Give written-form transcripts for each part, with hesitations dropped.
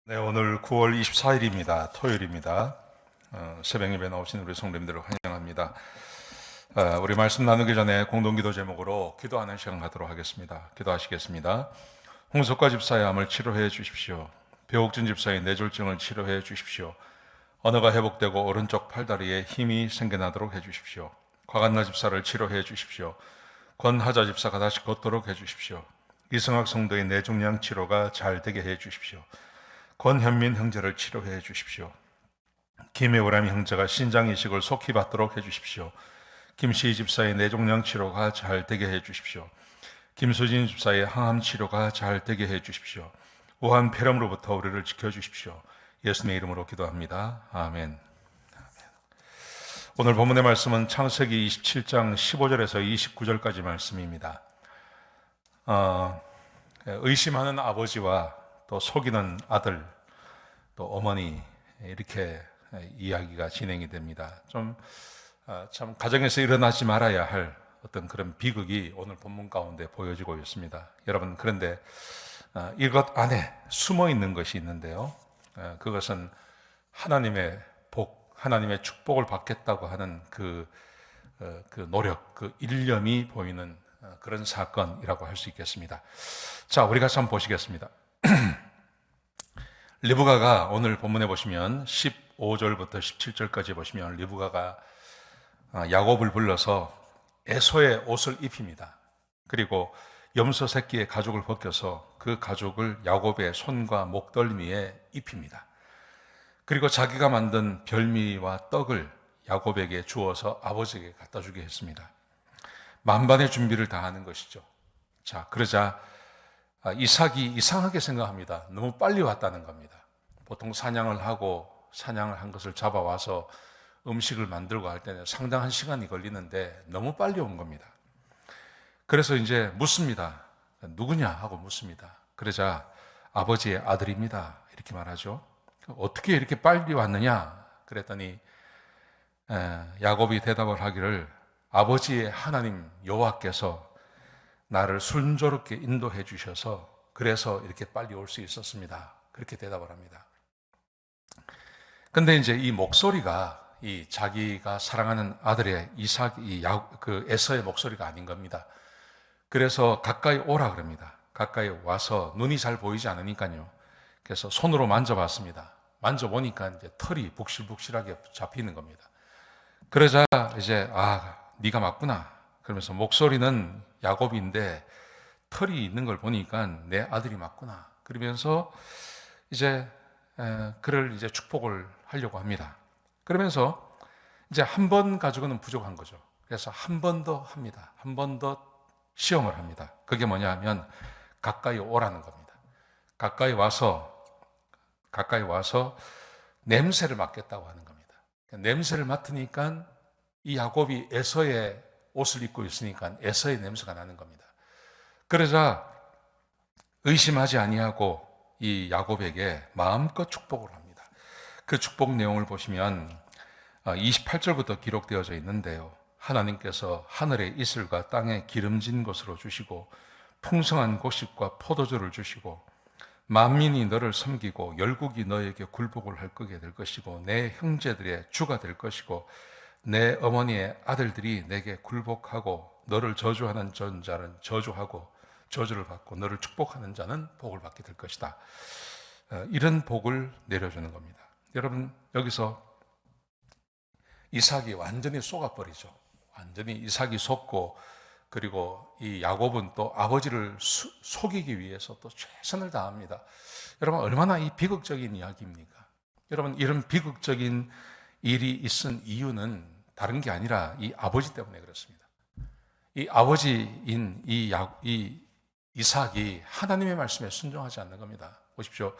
네, 오늘 9월 24일입니다. 토요일입니다. 새벽 예배 나오신 우리 성도님들을 환영합니다. 우리 말씀 나누기 전에 공동기도 제목으로 기도하는 시간 갖도록 하겠습니다. 기도하시겠습니다. 홍석과 집사의 암을 치료해 주십시오. 배옥진 집사의 뇌졸중을 치료해 주십시오. 언어가 회복되고 오른쪽 팔다리에 힘이 생겨나도록 해 주십시오. 곽한나 집사를 치료해 주십시오. 권하자 집사가 다시 걷도록 해 주십시오. 이승학 성도의 뇌종양 치료가 잘 되게 해 주십시오. 권현민 형제를 치료해 주십시오. 김혜우람 형제가 신장 이식을 속히 받도록 해 주십시오. 김시희 집사의 뇌종양 치료가 잘 되게 해 주십시오. 김수진 집사의 항암 치료가 잘 되게 해 주십시오. 우한 폐렴으로부터 우리를 지켜 주십시오. 예수님의 이름으로 기도합니다. 아멘. 오늘 본문의 말씀은 창세기 27장 15절에서 29절까지 말씀입니다. 의심하는 아버지와 또 속이는 아들, 또 어머니, 이렇게 이야기가 진행이 됩니다. 참 가정에서 일어나지 말아야 할 어떤 그런 비극이 오늘 본문 가운데 보여지고 있습니다. 여러분, 그런데 이것 안에 숨어 있는 것이 있는데요. 그것은 하나님의 복, 하나님의 축복을 받겠다고 하는 그 노력, 그 일념이 보이는 그런 사건이라고 할 수 있겠습니다. 자, 우리가 한번 보시겠습니다. 리브가가 오늘 본문에 보시면 15절부터 17절까지 보시면 리브가가 야곱을 불러서 에서의 옷을 입힙니다. 그리고 염소 새끼의 가죽을 벗겨서 그 가죽을 야곱의 손과 목덜미에 입힙니다. 그리고 자기가 만든 별미와 떡을 야곱에게 주어서 아버지에게 갖다 주게 했습니다. 만반의 준비를 다 하는 것이죠. 자, 그러자 이삭이 이상하게 생각합니다. 너무 빨리 왔다는 겁니다. 보통 사냥을 한 것을 잡아와서 음식을 만들고 할 때는 상당한 시간이 걸리는데 너무 빨리 온 겁니다. 그래서 이제 묻습니다. 누구냐 하고 묻습니다. 그러자 아버지의 아들입니다. 이렇게 말하죠. 어떻게 이렇게 빨리 왔느냐? 그랬더니 야곱이 대답을 하기를 아버지의 하나님 여호와께서 나를 순조롭게 인도해 주셔서 그래서 이렇게 빨리 올 수 있었습니다. 그렇게 대답을 합니다. 근데 이제 이 목소리가 이 자기가 사랑하는 아들의 에서의 목소리가 아닌 겁니다. 그래서 가까이 오라 그럽니다. 가까이 와서 눈이 잘 보이지 않으니까요. 그래서 손으로 만져봤습니다. 만져보니까 이제 털이 북실북실하게 잡히는 겁니다. 그러자 이제 네가 맞구나. 그러면서 목소리는 야곱인데 털이 있는 걸 보니까 내 아들이 맞구나. 그러면서 이제 그를 이제 축복을 하려고 합니다. 그러면서 이제 한 번 가지고는 부족한 거죠. 그래서 한 번 더 합니다. 한 번 더 시험을 합니다. 그게 뭐냐 하면 가까이 오라는 겁니다. 가까이 와서 냄새를 맡겠다고 하는 겁니다. 냄새를 맡으니까 이 야곱이 에서의 옷을 입고 있으니까 에서의 냄새가 나는 겁니다. 그러자 의심하지 아니하고 이 야곱에게 마음껏 축복을 합니다. 그 축복 내용을 보시면 28절부터 기록되어져 있는데요. 하나님께서 하늘의 이슬과 땅의 기름진 것으로 주시고 풍성한 곡식과 포도주를 주시고 만민이 너를 섬기고 열국이 너에게 굴복을 할 거게 될 것이고 내 형제들의 주가 될 것이고 내 어머니의 아들들이 내게 굴복하고 너를 저주하는 자는 저주하고 저주를 받고 너를 축복하는 자는 복을 받게 될 것이다. 이런 복을 내려주는 겁니다. 여러분, 여기서 이삭이 완전히 속아버리죠. 완전히 이삭이 속고, 그리고 이 야곱은 또 아버지를 속이기 위해서 또 최선을 다합니다. 여러분, 얼마나 이 비극적인 이야기입니까? 여러분, 이런 비극적인 일이 있은 이유는 다른 게 아니라 이 아버지 때문에 그렇습니다. 이 아버지인 이 이삭이 하나님의 말씀에 순종하지 않는 겁니다. 보십시오.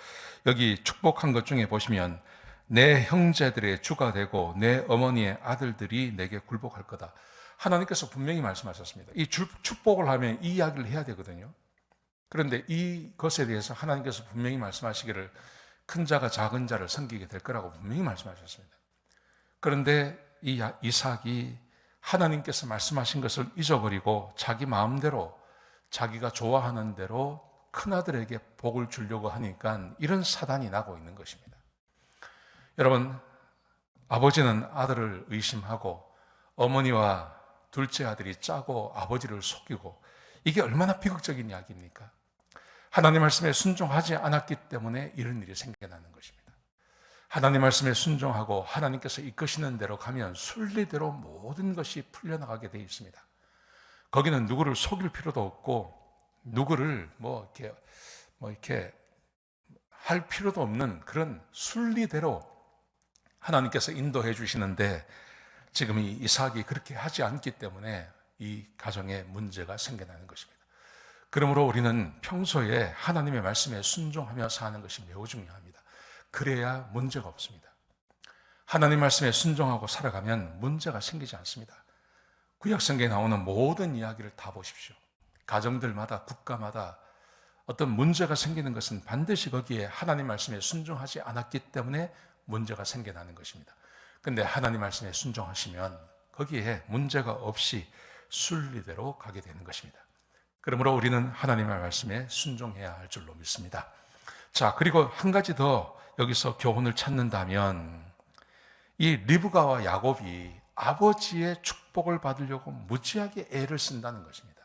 여기 축복한 것 중에 보시면 내 형제들의 주가 되고 내 어머니의 아들들이 내게 굴복할 거다. 하나님께서 분명히 말씀하셨습니다. 이 축복을 하면 이 이야기를 해야 되거든요. 그런데 이것에 대해서 하나님께서 분명히 말씀하시기를 큰 자가 작은 자를 섬기게 될 거라고 분명히 말씀하셨습니다. 그런데 이 이삭이 하나님께서 말씀하신 것을 잊어버리고 자기 마음대로 자기가 좋아하는 대로 큰아들에게 복을 주려고 하니까 이런 사단이 나고 있는 것입니다. 여러분, 아버지는 아들을 의심하고 어머니와 둘째 아들이 짜고 아버지를 속이고, 이게 얼마나 비극적인 이야기입니까? 하나님 말씀에 순종하지 않았기 때문에 이런 일이 생겨나는 것입니다. 하나님 말씀에 순종하고 하나님께서 이끄시는 대로 가면 순리대로 모든 것이 풀려나가게 되어 있습니다. 거기는 누구를 속일 필요도 없고 누구를 이렇게 할 필요도 없는 그런 순리대로 하나님께서 인도해 주시는데, 지금 이 이삭이 그렇게 하지 않기 때문에 이 가정에 문제가 생겨나는 것입니다. 그러므로 우리는 평소에 하나님의 말씀에 순종하며 사는 것이 매우 중요합니다. 그래야 문제가 없습니다. 하나님 말씀에 순종하고 살아가면 문제가 생기지 않습니다. 구약성경에 나오는 모든 이야기를 다 보십시오. 가정들마다, 국가마다 어떤 문제가 생기는 것은 반드시 거기에 하나님 말씀에 순종하지 않았기 때문에 문제가 생겨나는 것입니다. 그런데 하나님 말씀에 순종하시면 거기에 문제가 없이 순리대로 가게 되는 것입니다. 그러므로 우리는 하나님의 말씀에 순종해야 할 줄로 믿습니다. 자, 그리고 한 가지 더 여기서 교훈을 찾는다면, 이 리브가와 야곱이 아버지의 축복을 받으려고 무지하게 애를 쓴다는 것입니다.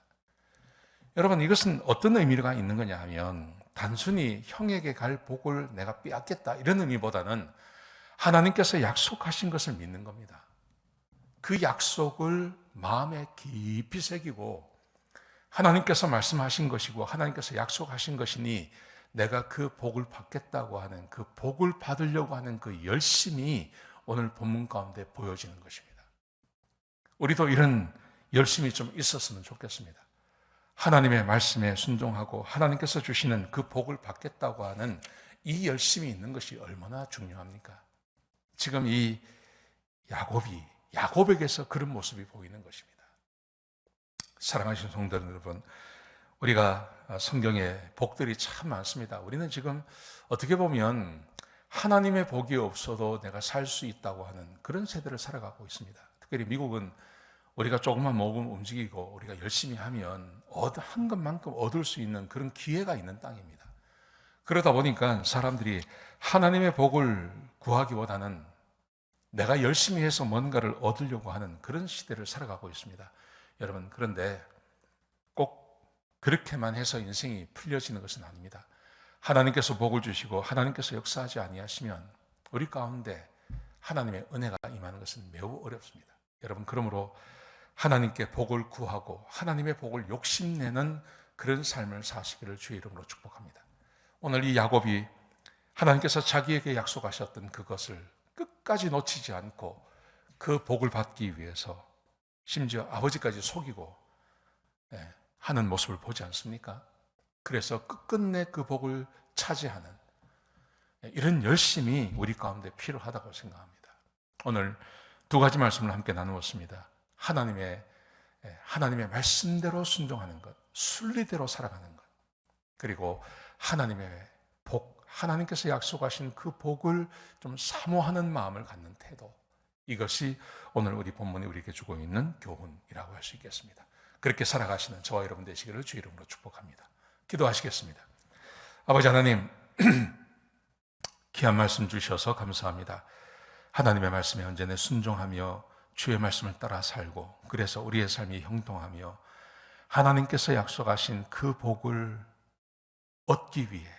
여러분, 이것은 어떤 의미가 있는 거냐 하면, 단순히 형에게 갈 복을 내가 빼앗겠다 이런 의미보다는 하나님께서 약속하신 것을 믿는 겁니다. 그 약속을 마음에 깊이 새기고, 하나님께서 말씀하신 것이고 하나님께서 약속하신 것이니 내가 그 복을 받겠다고 하는, 그 복을 받으려고 하는 그 열심이 오늘 본문 가운데 보여지는 것입니다. 우리도 이런 열심이 좀 있었으면 좋겠습니다. 하나님의 말씀에 순종하고 하나님께서 주시는 그 복을 받겠다고 하는 이 열심이 있는 것이 얼마나 중요합니까? 지금 이 야곱에게서 그런 모습이 보이는 것입니다. 사랑하시는 성도 여러분, 우리가 성경에 복들이 참 많습니다. 우리는 지금 어떻게 보면 하나님의 복이 없어도 내가 살 수 있다고 하는 그런 세대를 살아가고 있습니다. 특별히 미국은 우리가 조금만 몸을 움직이고 우리가 열심히 하면 한 것만큼 얻을 수 있는 그런 기회가 있는 땅입니다. 그러다 보니까 사람들이 하나님의 복을 구하기보다는 내가 열심히 해서 뭔가를 얻으려고 하는 그런 시대를 살아가고 있습니다. 여러분, 그런데 꼭 그렇게만 해서 인생이 풀려지는 것은 아닙니다. 하나님께서 복을 주시고 하나님께서 역사하지 아니하시면 우리 가운데 하나님의 은혜가 임하는 것은 매우 어렵습니다. 여러분, 그러므로 하나님께 복을 구하고 하나님의 복을 욕심내는 그런 삶을 사시기를 주의 이름으로 축복합니다. 오늘 이 야곱이 하나님께서 자기에게 약속하셨던 그것을 끝까지 놓치지 않고 그 복을 받기 위해서 심지어 아버지까지 속이고 하는 모습을 보지 않습니까? 그래서 끝끝내 그 복을 차지하는 이런 열심이 우리 가운데 필요하다고 생각합니다. 오늘 두 가지 말씀을 함께 나누었습니다. 하나님의 말씀대로 순종하는 것, 순리대로 살아가는 것, 그리고 하나님의 복, 하나님께서 약속하신 그 복을 좀 사모하는 마음을 갖는 태도, 이것이 오늘 우리 본문이 우리에게 주고 있는 교훈이라고 할 수 있겠습니다. 그렇게 살아가시는 저와 여러분 되시기를 주의 이름으로 축복합니다. 기도하시겠습니다. 아버지 하나님, 귀한 말씀 주셔서 감사합니다. 하나님의 말씀에 언제나 순종하며 주의 말씀을 따라 살고, 그래서 우리의 삶이 형통하며 하나님께서 약속하신 그 복을 얻기 위해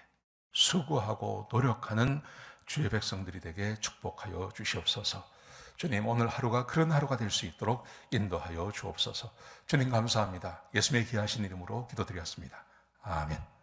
수고하고 노력하는 주의 백성들이 되게 축복하여 주시옵소서. 주님, 오늘 하루가 그런 하루가 될 수 있도록 인도하여 주옵소서. 주님 감사합니다. 예수님의 귀하신 이름으로 기도드렸습니다. 아멘.